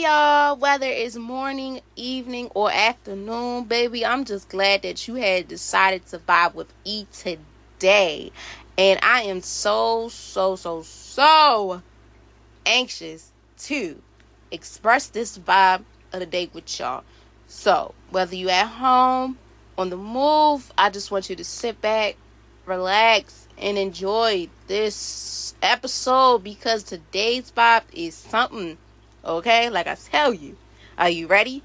y'all, whether it's morning, evening, or afternoon, baby, I'm just glad that you had decided to vibe with E today. And I am so anxious to express this vibe of the day with y'all. So, whether you at home, on the move, I just want you to sit back, relax, and enjoy this episode because today's vibe is something. Okay, like I tell you. Are you ready?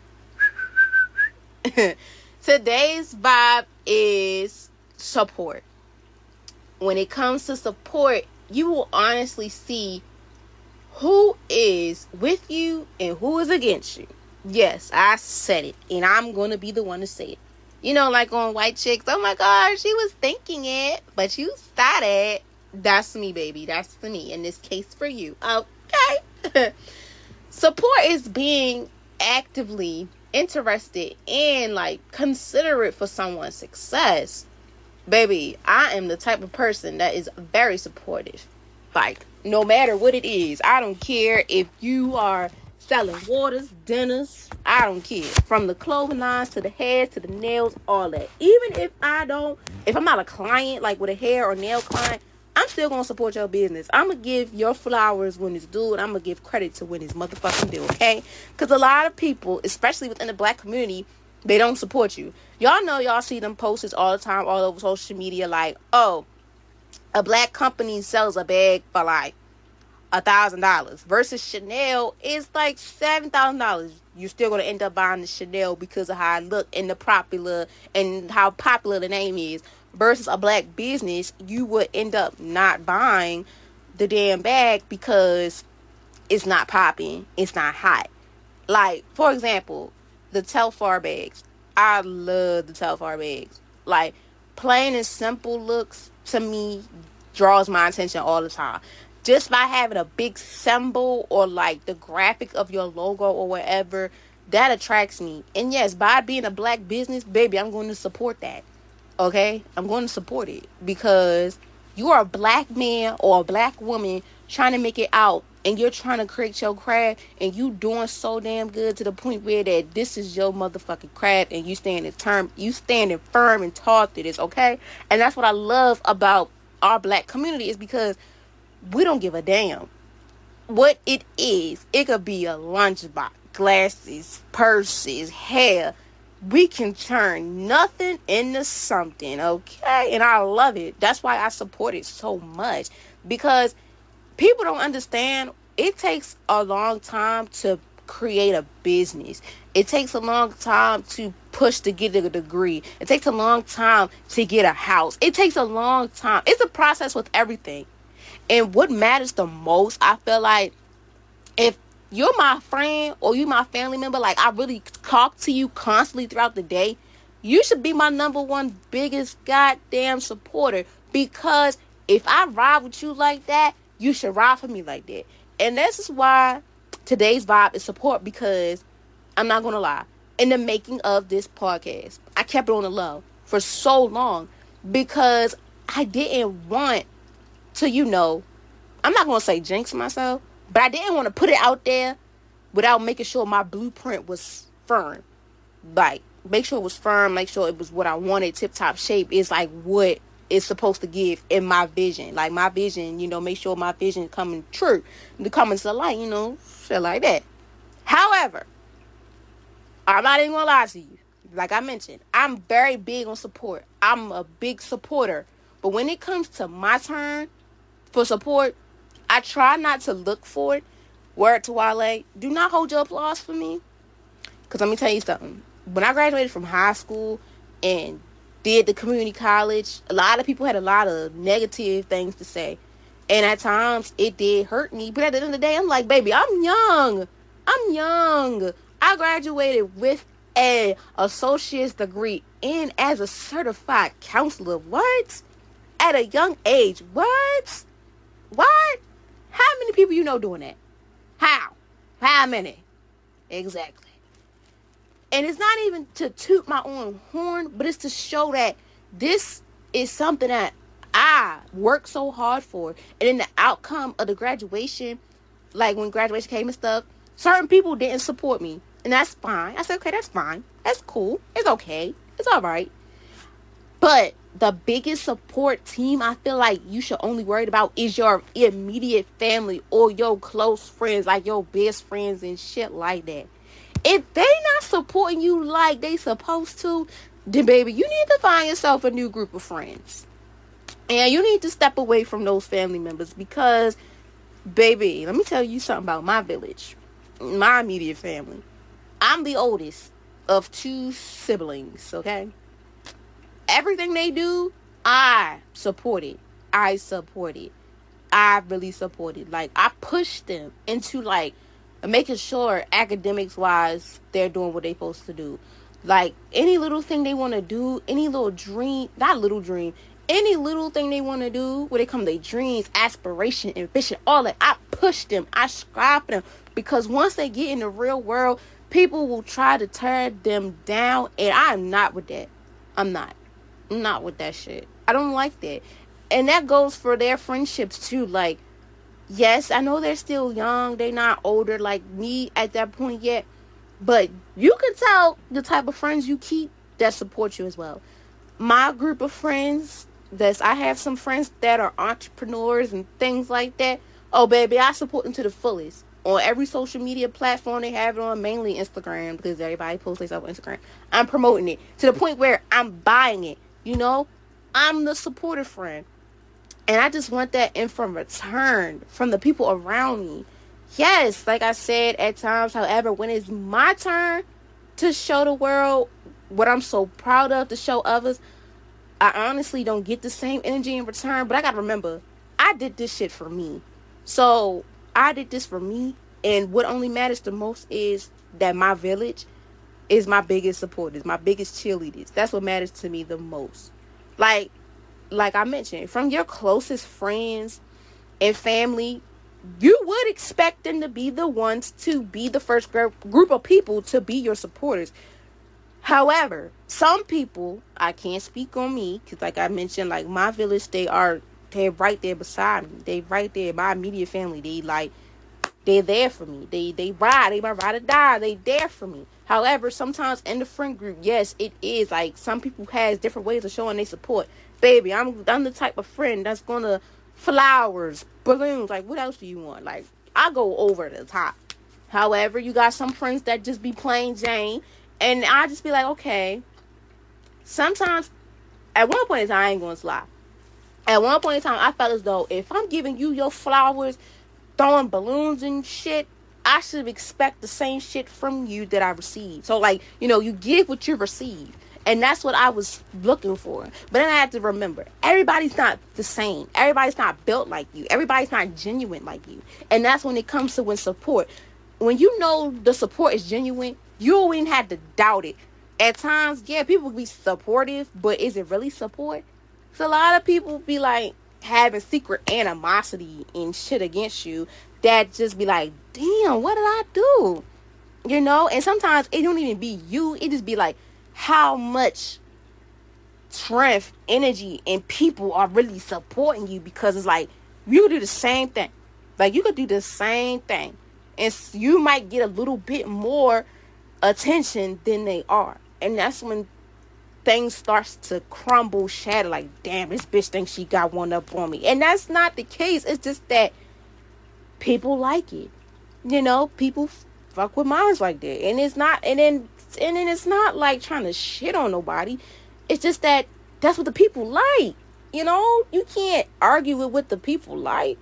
Today's vibe is support. When it comes to support, you will honestly see who is with you and who is against you. Yes, I said it, and I'm going to be the one to say it. You know, like on White Chicks, oh my God, she was thinking it, but you started. That's me, baby. That's for me. In this case, for you. Okay. Support is being actively interested and like considerate for someone's success. Baby, I am the type of person that is very supportive. Like, no matter what it is, I don't care if you are selling waters, dinners, I don't care. From the clothing lines to the hairs to the nails, all that. Even if I'm not a client, like with a hair or nail client, I'm still gonna support your business. I'm gonna give your flowers when it's due, and I'm gonna give credit to when it's motherfucking due, okay? Because a lot of people, especially within the black community, they don't support you. Y'all know, y'all see them posters all the time all over social media like, oh, a black company sells a bag for like $1,000 versus Chanel is like $7,000. You're still gonna end up buying the Chanel because of how it look and how popular the name is. Versus a black business, you would end up not buying the damn bag because it's not popping, it's not hot. Like, for example, the Telfar bags. I love the Telfar bags. Like, plain and simple looks to me draws my attention all the time. Just by having a big symbol or like the graphic of your logo or whatever, that attracts me. And yes, by being a black business, baby, I'm going to support that. Okay? I'm going to support it because you are a black man or a black woman trying to make it out, and you're trying to create your craft, and you doing so damn good to the point where that this is your motherfucking craft, and you standing firm and tall to this, okay? And that's what I love about our black community, is because we don't give a damn what it is. It could be a lunchbox, glasses, purses, hair. We can turn nothing into something, okay? And I love it. That's why I support it so much, because people don't understand. It takes a long time to create a business. It takes a long time to push to get a degree. It takes a long time to get a house. It takes a long time. It's a process with everything. And what matters the most, I feel like, if you're my friend or you my family member, like I really talk to you constantly throughout the day, you should be my number one biggest goddamn supporter. Because if I ride with you like that, you should ride for me like that. And this is why today's vibe is support, because I'm not gonna lie. In the making of this podcast, I kept it on the low for so long because I didn't want to, I'm not going to say jinx myself, but I didn't want to put it out there without making sure my blueprint was firm. Like, make sure it was firm, make sure it was what I wanted, tip-top shape is like what it's supposed to give in my vision. Like, my vision, make sure my vision coming true, coming to light, shit like that. However, I'm not even going to lie to you. Like I mentioned, I'm very big on support. I'm a big supporter. But when it comes to my turn for support, I try not to look for it. Word to Wale, do not hold your applause for me. Because let me tell you something. When I graduated from high school and did the community college, a lot of people had a lot of negative things to say. And at times, it did hurt me. But at the end of the day, I'm like, baby, I'm young. I graduated with an associate's degree and as a certified counselor. What? At a young age. What? How many people you know doing that? How many? Exactly. And it's not even to toot my own horn, but it's to show that this is something that I worked so hard for. And in the outcome of the graduation, like when graduation came and stuff, Certain people didn't support me, and that's fine. I said, okay, that's fine. That's cool. It's okay. It's all right. But the biggest support team I feel like you should only worry about is your immediate family or your close friends, like your best friends and shit like that. If they not supporting you like they supposed to, then baby, you need to find yourself a new group of friends. And you need to step away from those family members because, baby, let me tell you something about my village, my immediate family. I'm the oldest of 2 siblings, okay? Everything they do, I support it. I support it. I really support it. Like, I push them into, like, making sure academics wise they're doing what they're supposed to do. Like, any little thing they want to do, any little dream, not little dream, any little thing they want to do, where they come their dreams, aspiration, ambition, all that, I push them. I strive for them. Because once they get in the real world, people will try to tear them down. And I'm not with that. I'm not. I'm not with that shit. I don't like that. And that goes for their friendships too. Like, yes, I know they're still young. They're not older like me at that point yet. But you can tell the type of friends you keep that support you as well. My group of friends, I have some friends that are entrepreneurs and things like that. Oh, baby, I support them to the fullest. On every social media platform they have it on, mainly Instagram, because everybody posts themselves on Instagram. I'm promoting it to the point where I'm buying it. You know, I'm the supportive friend. And I just want that in from return from the people around me. Yes, like I said at times, however, when it's my turn to show the world what I'm so proud of to show others, I honestly don't get the same energy in return. But I gotta remember, I did this shit for me. So I did this for me. And what only matters the most is that my village is my biggest supporters, my biggest cheerleaders. That's what matters to me the most. Like, like I mentioned, from your closest friends and family, you would expect them to be the ones to be the first group of people to be your supporters. However, some people, I can't speak on me, because like I mentioned, like my village, they're right there beside me. They right there, my immediate family. They're there for me. They my ride or die. They there for me. However, sometimes in the friend group, yes, it is like some people has different ways of showing their support. Baby, I'm the type of friend that's gonna flowers, balloons, like what else do you want? Like, I go over the top. However, you got some friends that just be plain Jane, and I just be like, okay. Sometimes at one point in time, I ain't gonna lie. At one point in time, I felt as though if I'm giving you your flowers, throwing balloons and shit, I should expect the same shit from you that I received. So, like, you give what you receive. And that's what I was looking for. But then I had to remember, everybody's not the same. Everybody's not built like you. Everybody's not genuine like you. And that's when it comes to when support. When you know the support is genuine, you don't even have to doubt it. At times, yeah, people be supportive, but is it really support? So a lot of people be like having secret animosity and shit against you that just be like, damn, what did I do? And sometimes it don't even be you. It just be like how much strength, energy, and people are really supporting you, because it's like you could do the same thing. Like, you could do the same thing, and you might get a little bit more attention than they are. And that's when things starts to crumble, shatter, like, damn, this bitch thinks she got one up on me. And that's not the case. It's just that people like it. People fuck with minds like that. And it's not, and then it's not like trying to shit on nobody. It's just that that's what the people like. You can't argue with what the people like.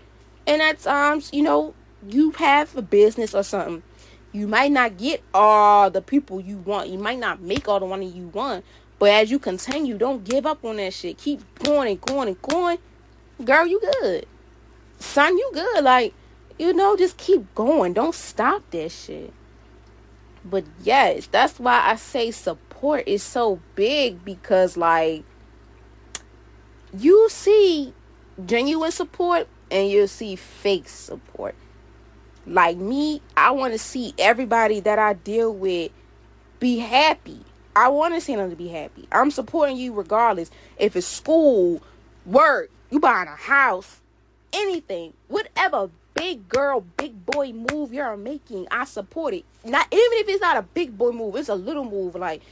And at times, you have a business or something. You might not get all the people you want. You might not make all the money you want. But as you continue, don't give up on that shit. Keep going and going and going. Girl, you good. Son, you good. Like, just keep going. Don't stop that shit. But yes, that's why I say support is so big, because, like, you see genuine support and you'll see fake support. Like me, I want to see everybody that I deal with be happy. I want to see them to be happy. I'm supporting you regardless. If it's school, work, you buying a house, anything, whatever big girl, big boy move you're making, I support it. Not even if it's not a big boy move, it's a little move. Like,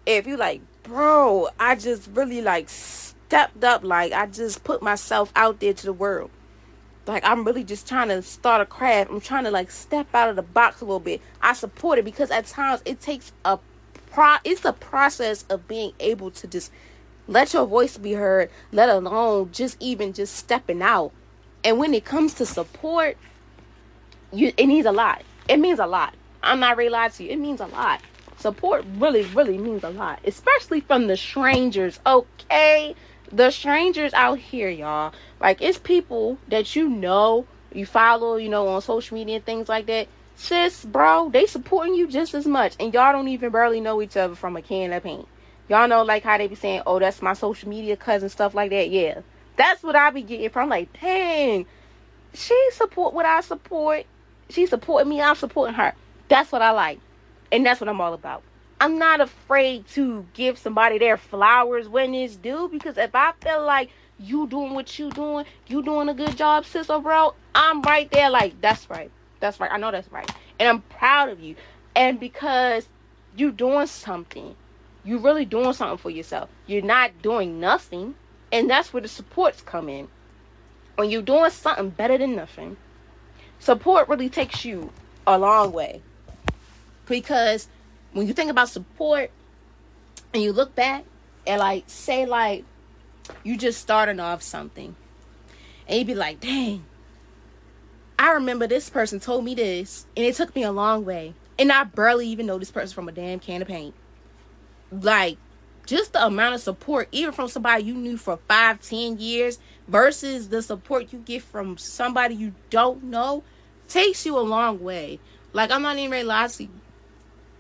if you like, bro, I just really like stepped up, like I just put myself out there to the world. Like, I'm really just trying to start a craft. I'm trying to like step out of the box a little bit. I support it because at times it takes it's a process of being able to just let your voice be heard, let alone just even just stepping out. And when it comes to support, it needs a lot. It means a lot. I'm not really lying to you. It means a lot. Support really, really means a lot, especially from the strangers. Okay, the strangers out here, y'all. Like, it's people that you follow, on social media and things like that. Sis, bro, they supporting you just as much, and y'all don't even barely know each other from a can of paint. Y'all know, like, how they be saying, oh, that's my social media cousin, stuff like that. Yeah, that's what I be getting from. Like, dang, she support what I support. She supporting me, I'm supporting her. That's what I like. And that's what I'm all about. I'm not afraid to give somebody their flowers when it's due, because if I feel like you doing what you doing a good job, sis or bro, I'm right there like, that's right. That's right. I know that's right. And I'm proud of you. And because you doing something, you really doing something for yourself. You're not doing nothing. And that's where the supports come in. When you're doing something better than nothing, support really takes you a long way. Because when you think about support and you look back and like, say like you just starting off something and you be like, dang, I remember this person told me this and it took me a long way. And I barely even know this person from a damn can of paint. Like, just the amount of support, even from somebody you knew for 5-10 years versus the support you get from somebody you don't know, takes you a long way. Like, I'm not even ready to lie to you.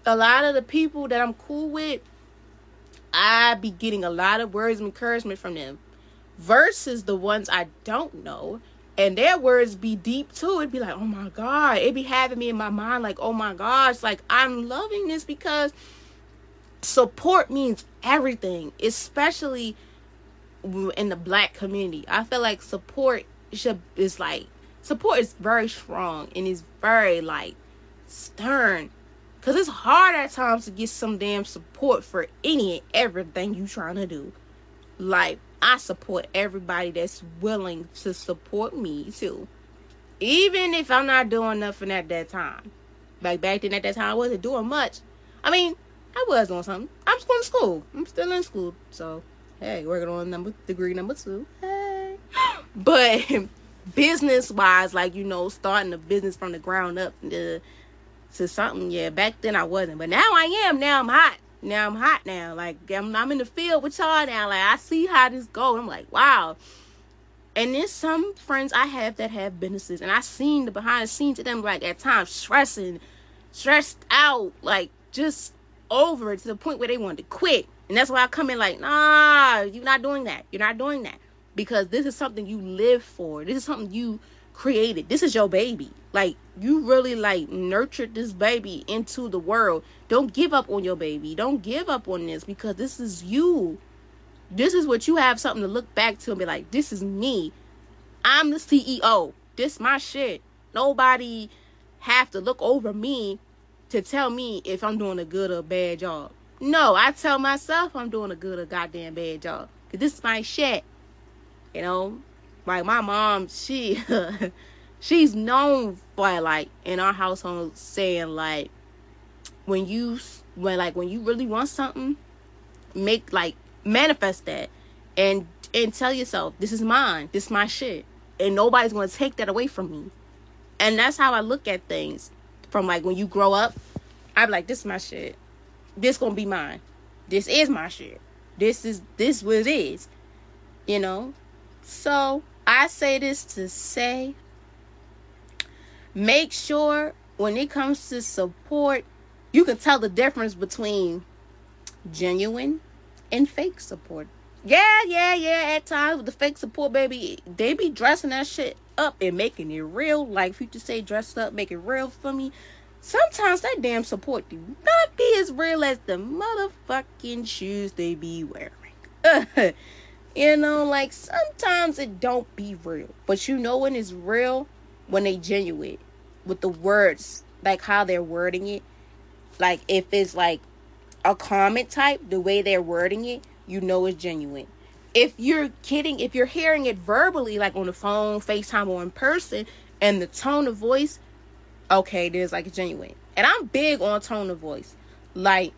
A lot of the people that I'm cool with, I be getting a lot of words of encouragement from them versus the ones I don't know, and their words be deep too. It'd be like, oh my God, it'd be having me in my mind like, oh my gosh, like, I'm loving this, because support means everything, especially in the Black community. I feel like support is very strong and is very like stern. Because it's hard at times to get some damn support for any and everything you trying to do. Like, I support everybody that's willing to support me too. Even if I'm not doing nothing at that time. Like, back then at that time, I wasn't doing much. I mean, I was doing something. I was going to school. I'm still in school. So, hey, working on degree number 2. Hey. But business-wise, like, starting a business from the ground up to something, yeah, back then I wasn't, but now I am. Now I'm hot. Like, I'm in the field with y'all now. Like, I see how this goes. I'm like, wow. And there's some friends I have that have businesses, and I seen the behind the scenes of them, like, at times stressed out, like, just over it to the point where they wanted to quit. And that's why I come in like, nah, you're not doing that. Because this is something you live for. This is something you created. This is your baby. Like, you really like nurtured this baby into the world. Don't give up on your baby. Don't give up on this, because this is you. This is what you have something to look back to and be like, this is me. I'm the CEO. This my shit. Nobody have to look over me to tell me if I'm doing a good or bad job. No, I tell myself I'm doing a good or goddamn bad job, because this is my shit. Like, my mom, she's known for, like, in our household, saying like, when you really want something, manifest that, and tell yourself, this is mine, this is my shit, and nobody's gonna take that away from me. And that's how I look at things. From, like, when you grow up, I'm like, this is my shit, this gonna be mine, this is my shit, this what it is. So I say this to say, make sure when it comes to support, you can tell the difference between genuine and fake support. Yeah. At times with the fake support, baby, they be dressing that shit up and making it real. Like Future say, dress up, make it real for me. Sometimes that damn support do not be as real as the motherfucking shoes they be wearing. Like, sometimes it don't be real. But when it's real, when they genuine with the words, like how they're wording it. Like if it's like a comment type, the way they're wording it, you know it's genuine. If you're kidding, if you're hearing it verbally, like on the phone, FaceTime, or in person, and the tone of voice, okay, there's like genuine. And I'm big on tone of voice. Like,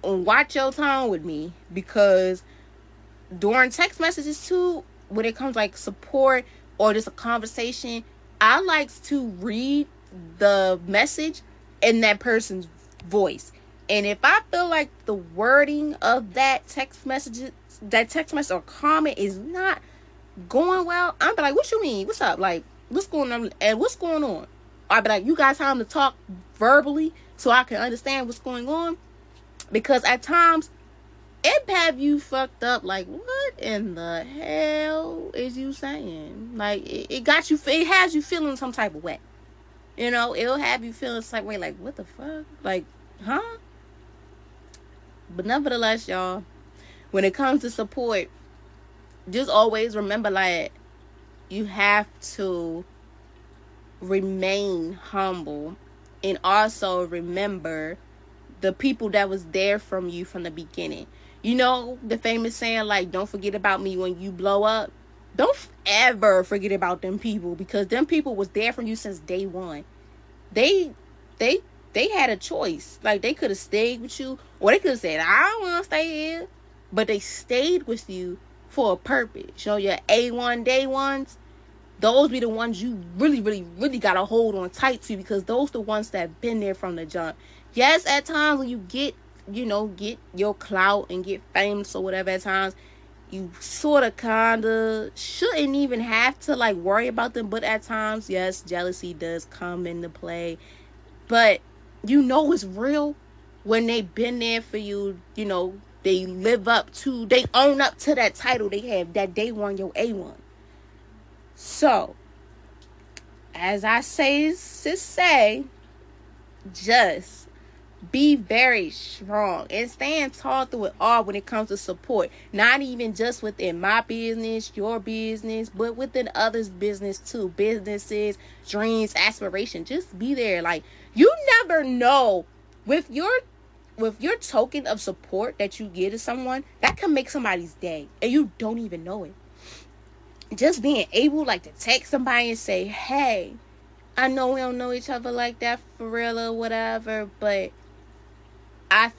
watch your tone with me, because during text messages too, when it comes like support or just a conversation, I like to read the message in that person's voice. And if I feel like the wording of that text message or comment is not going well, I'm be like, what you mean? What's up? Like, what's going on? And what's going on? I'll be like, you guys have to talk verbally so I can understand what's going on. Because at times, it have you fucked up. Like, what in the hell is you saying? Like, it got you, it has you feeling some type of way. You know, it'll have you feeling some type of way. Like, what the fuck? Like, huh? But nevertheless, y'all, when it comes to support, just always remember, like, you have to remain humble, and also remember the people that was there from you from the beginning. You know, the famous saying, like, don't forget about me when you blow up. Don't ever forget about them people, because them people was there from you since day one. They they they had a choice. Like, they could have stayed with you, or they could have said, I don't want to stay here. But they stayed with you for a purpose. You know, your A1 day ones, those be the ones you really, really, really got to hold on tight to, because those the ones that have been there from the jump. Yes, at times when you get your clout and get famous or whatever, at times you sort of kind of shouldn't even have to like worry about them. But at times, yes, jealousy does come into play. But you know it's real when they've been there for you. You know, they own up to that title they have, that day one, your A1. So, as I say to say, just be very strong and stand tall through it all when it comes to support. Not even just within my business, your business, but within others' business too. Businesses, dreams, aspirations. Just be there. Like, you never know, with your token of support that you give to someone, that can make somebody's day, and you don't even know it. Just being able, like, to text somebody and say, hey, I know we don't know each other like that for real or whatever, but I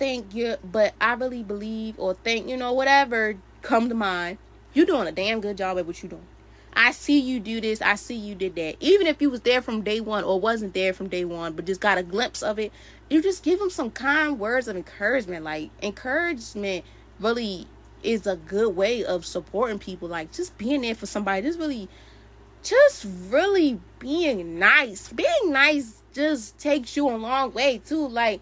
really believe or think, whatever come to mind, you're doing a damn good job at what you're doing. I see you do this. I see you did that. Even if you was there from day one or wasn't there from day one, but just got a glimpse of it, you just give them some kind words of encouragement. Like, encouragement really is a good way of supporting people. Like, just being there for somebody, just really being nice. Being nice just takes you a long way too. Like,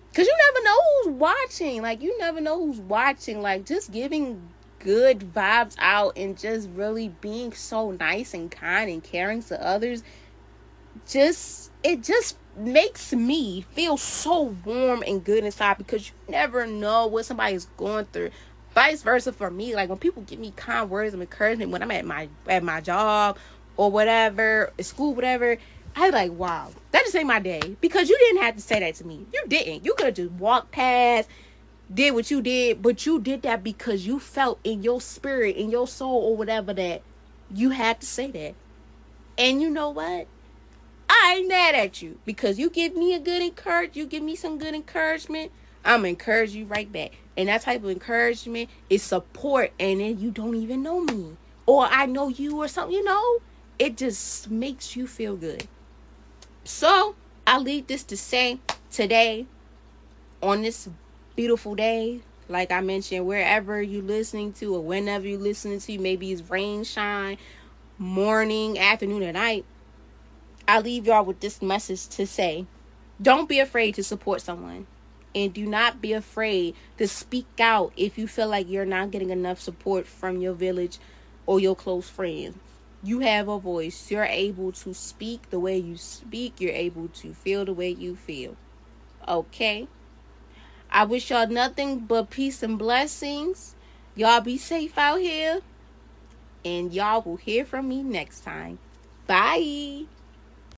because you never know who's watching. Like, you never know who's watching. Like, just giving good vibes out and just really being so nice and kind and caring to others, it just makes me feel so warm and good inside, because you never know what somebody's going through. Vice versa for me. Like, when people give me kind words of encouragement when I'm at my job or whatever, at school, whatever, I like, wow, that just made my day, because you didn't have to say that to me. You didn't. You could have just walked past, did what you did, but you did that because you felt in your spirit, in your soul, or whatever, that you had to say that. And you know what? I ain't mad at you, because you give me you give me some good encouragement, I'm gonna encourage you right back. And that type of encouragement is support, and then you don't even know me, or I know you, or something, it just makes you feel good. So I leave this to say, today, on this beautiful day, like I mentioned, wherever you listening to or whenever you listening to, maybe it's rain, shine, morning, afternoon, or night, I leave y'all with this message to say, don't be afraid to support someone. And do not be afraid to speak out if you feel like you're not getting enough support from your village or your close friends. You have a voice. You're able to speak the way you speak. You're able to feel the way you feel. Okay? I wish y'all nothing but peace and blessings. Y'all be safe out here. And y'all will hear from me next time. Bye.